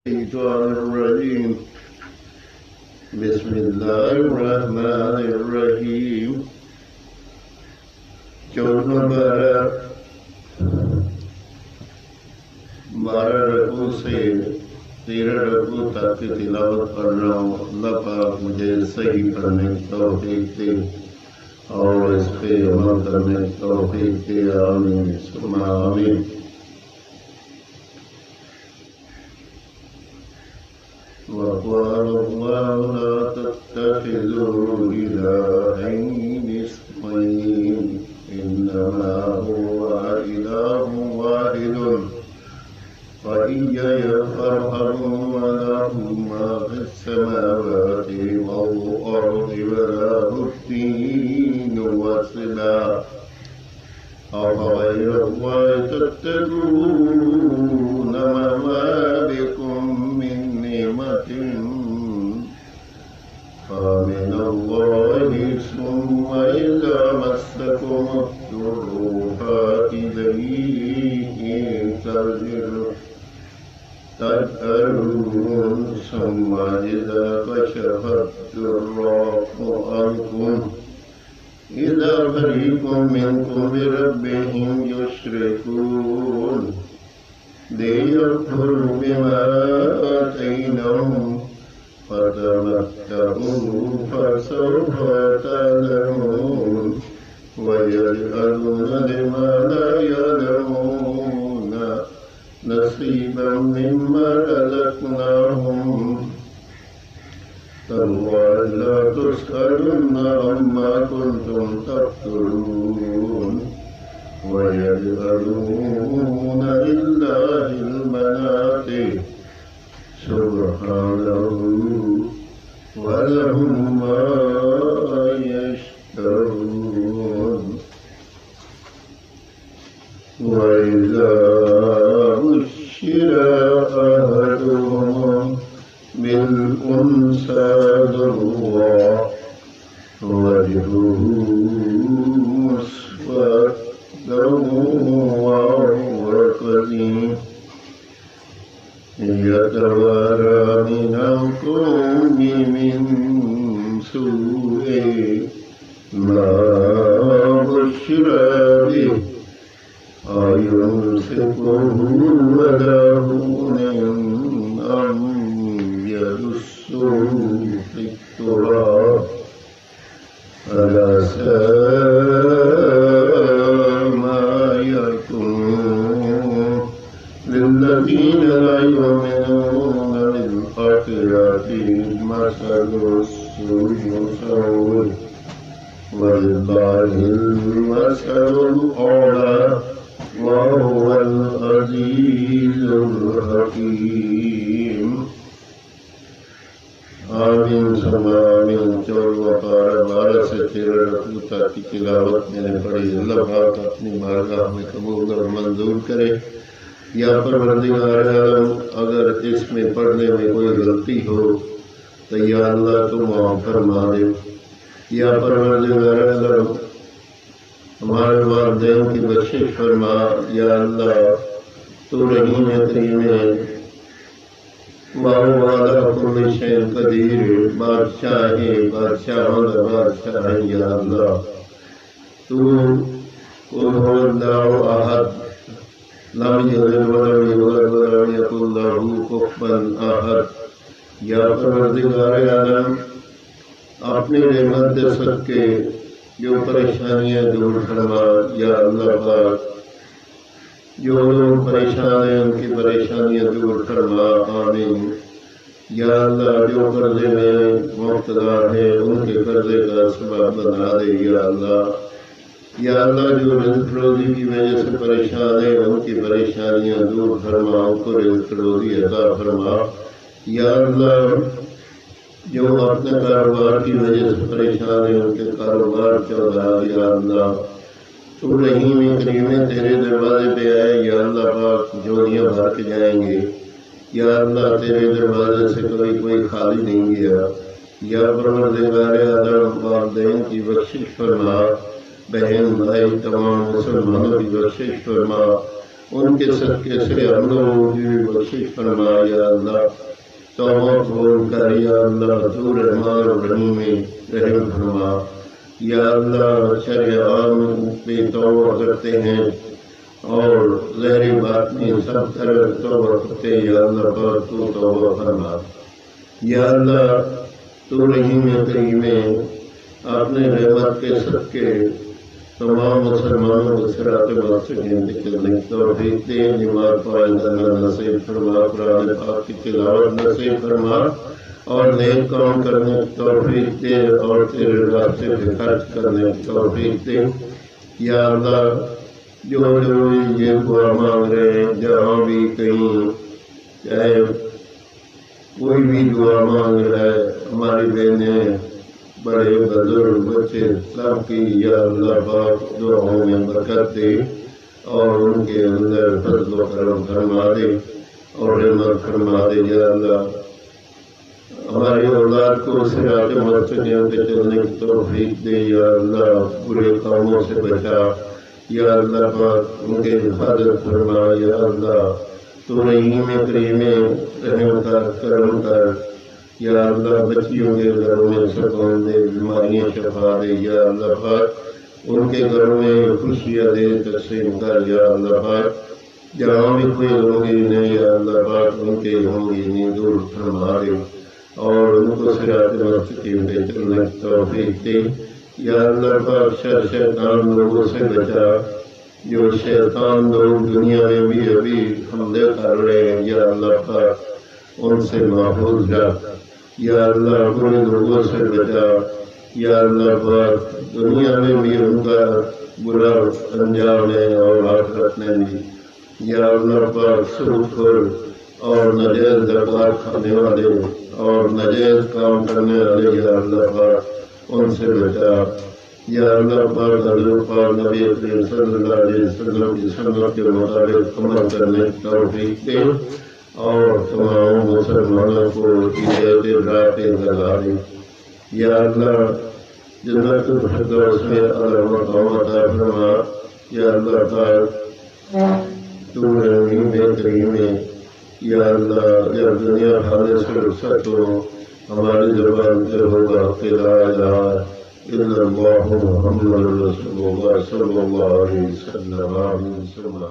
الشيطان الرجيم بسم الله الرحمن الرحيم چودہ بارہ رکوع سے 13 رکوع تک کی تلاوت کر رہا ہوں۔ اللہ پاک مجھے صحیح پڑھنے کی توفیق دے اور اس پہ عمل کرنے کی توفیق دے، آمین ثم آمین۔ وقال الله لا تتخذوا إلهين اثنين إنما هو إله واحد فإياي فارهبون وله ما في السماوات والأرض وله الدين وصلا أفغير الله تتقون وما بكم من نعمة فمن الله ثم إذا مسكم الضر فإليه تجأرون ثم إذا كشف الضر عنكم إذا فريق منكم بربهم يشركون ليكفروا بما آتيناهم فتمتعوا فسوف تعلمون ويجعلون لما لا يعلمون نصيبا مما رزقناهم تالله لا تسألن عما كنتم تفترون ويجعلون لله البنات سبحانه ولهم ما يشتهون وإذا بشر أحدهم بالأنثى ظل وجهه مسودا وهو كظيم يتوارى من القوم من سوء ما بشر به أيمسكه على هون أم يدسه في التراب ألا ساء ما يكون للذين لا يؤمنون بالآخرة مثل السوء ولله المثل الأعلى وهو العزيز الحكيم آمین ثم آمین۔ 12 سے 13 رکوع تک کی تلاوت میں نے پڑھی۔ اللہ پاک اپنی بارگاہ میں قبول اور منظور کرے۔ یا پروردگار عالم، اگر اس میں پڑھنے میں کوئی غلطی ہو تو یا اللہ تو معاف فرما دے۔ یا پروردگار عالم، ہمارے والدین کی بخشش فرما۔ یا اللہ تو رحیم کریم ہے، واہ والا کل شیء قدیر، بادشاہ ہے، بادشاہوں کا بادشاہ ہے۔ یا اللہ تو قل هو اللہ احد لم یلد ولم یولد ولم یکن له کفوا احد۔ یا پروردگار عالم، اپنی رحمت دے صدقے جو پریشانیاں دور فرما۔ یا اللہ پاک، جو لوگ پریشان ہیں ان کی پریشانیاں دور فرما، آمین۔ یا اللہ جو قرضے میں مبتلا ہے ان کے قرضے کا سبب بنا دے۔ یا اللہ، یا اللہ جو رزق روزی کی وجہ سے پریشان ہے ان کی پریشانیاں دور فرما، ان کو رزق روزی عطا فرما۔ یا اللہ جو اپنے کاروبار کی وجہ سے پریشان ہے ان کے کاروبار چلا۔ یا اللہ تو رحیم کریم تیرے دروازے پہ آئے۔ یا اللہ پاک جوڑیاں بھر کے جائیں گے۔ یا اللہ تیرے دروازے سے کوئی خالی نہیں گیا۔ یا پروردگار عالم، والدین کی بخشش فرما، بہن بھائی تمام مسلمانوں کی بخشش فرما۔ ان کے صدقے سے ہم لوگوں کی بخشش فرما یا اللہ، توبہ قبول کر یا اللہ، تو رحمان الرحیم میں رحم فرما یا اللہ۔ شرعام پہ توبہ کرتے ہیں اور ظاہری باطنی سب طرح توبہ کرتے ہیں یا اللہ، پر تو توبہ فرما یا اللہ۔ تو رحیم کریم اپنے رحمت کے صدقے تمام مسلمانوں کو صراط مستقیم پہ چلنے کی توفیق دے، نماز پائندہ نصیب فرما، قرآن پاک کی تلاوت نصیب فرما اور نیک کام کرنے کی توفیق دے اور تیرے راستے پہ خرچ کرنے کی توفیق دے یا اللہ۔ جو یہ دعا مانگ رہے ہیں جہاں بھی کہیں، چاہے کوئی بھی دعا مانگ رہا ہے، ہماری بہنیں، بڑے بزرگ، بچے سب کی یا اللہ پاک دعاؤں میں برکت دے اور ان کے اندر فضل و کرم فرما دے اور رحمت فرما دے یا اللہ۔ ہماری اولاد کو صراط مستقیم پہ چلنے کی توفیق دے یا اللہ، برے کاموں سے بچا یا اللہ پاک، ان کے حفاظت فرما یا اللہ۔ تو رحیم کریم رحم کر، کرم کر یا اللہ، بچیوں کے گھروں میں سکون دے، بیماریاں شفا دے یا اللہ پاک، ان کے گھروں میں خوشیاں دے، تقسیم کر یا اللہ پاک۔ جہاں بھی کوئی غمگین ہے یا اللہ پاک، ان کے غمگینی دور فرما دے اور ان کو صراط مستقیم پہ چلنے کی توفیق دے یا اللہ پاک۔ شر شیطان لوگوں سے بچا، جو شیطان لوگ دنیا میں بھی ابھی حملے کر رہے ہیں یا اللہ پاک، ان سے محفوظ رکھ یا اللہ۔ برے لوگوں سے بچا یا اللہ پاک، دنیا میں بھی ان کا برا انجام ہے اور آخرت میں بھی یا اللہ پاک۔ سود خور اور ناجائز زکوٰۃ کھانے والے اور ناجائز کام کرنے والے یا اللہ پاک، ان سے بچا یا اللہ پاک۔ حضور پاک نبی کریم صلی اللہ علیہ وسلم کی سنت کے مطابق عمل کرنے کی توفیق دے اور تمام مسلمانوں کو ہدایت راہ پہ لگا دے یا اللہ۔ جنت الفردوس میں اعلیٰ مقام عطا فرما یا اللہ پاک۔ تو رحیم کریم یا اللہ، جب دنیا خانے سے رخصت ہو، ہماری زبان سے ہوگا کہ لا الہ الا اللہ محمد رسول اللہ صلی اللہ علیہ وسلم۔